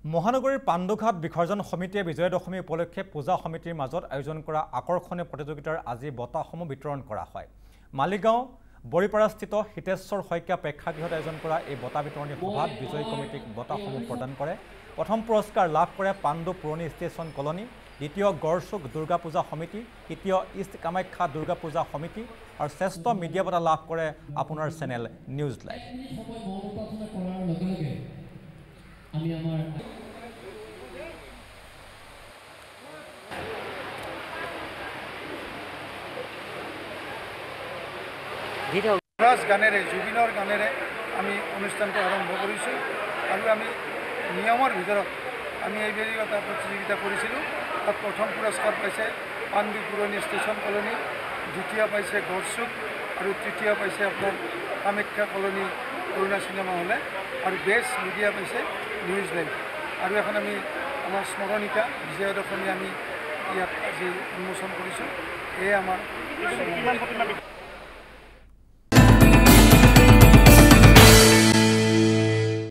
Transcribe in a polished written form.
মহানগৰীৰ পাণ্ডুঘাট বিসৰ্জন সমিতিয়ে বিজয়া দশমী উপলক্ষে পূজা সমিতিৰ মাজত আয়োজন কৰা আকৰ্ষণীয় প্ৰতিযোগিতাৰ আজি বঁটাসমূহ বিতৰণ কৰা হয়। মালিগাঁও বৰিপাৰাস্থিত হিতেশ্বৰ শইকীয়া প্ৰেক্ষাগৃহত আয়োজন কৰা এই বঁটা বিতৰণী সভাত বিজয়ী কমিটিক বঁটাসমূহ প্ৰদান কৰে। প্ৰথম পুৰস্কাৰ লাভ কৰে পাণ্ডু পুৰণি ষ্টেচন কলনী, দ্বিতীয় গড়চুক দুৰ্গা পূজা সমিতি, তৃতীয় ইষ্ট কামাখ্যা দুৰ্গা পূজা সমিতি আৰু শ্ৰেষ্ঠ মিডিয়া বঁটা লাভ কৰে আপোনাৰ চেনেল নিউজ লাইভ। গানেৰে জুবিনৰ গানেৰে আমি অনুষ্ঠানটো আৰম্ভ কৰিছোঁ আৰু আমি নিয়মৰ ভিতৰত আমি এইবাৰ এটা প্ৰতিযোগিতা কৰিছিলোঁ। তাত প্ৰথম পুৰস্কাৰ পাইছে পাণ্ডু পুৰণি ষ্টেচন কলনী, দ্বিতীয় পাইছে গড়চুক আৰু তৃতীয় পাইছে আপোনাৰ কামাখ্যা কলনী কৰুণা চিনেমা হলে আৰু বেষ্ট মিডিয়া পাইছে নিউজ লাইভ। আৰু এখন আমি আমাৰ স্মৰণিকা বিজয়া দশমী আমি ইয়াত আজি উন্মোচন কৰিছোঁ। এয়ে আমাৰ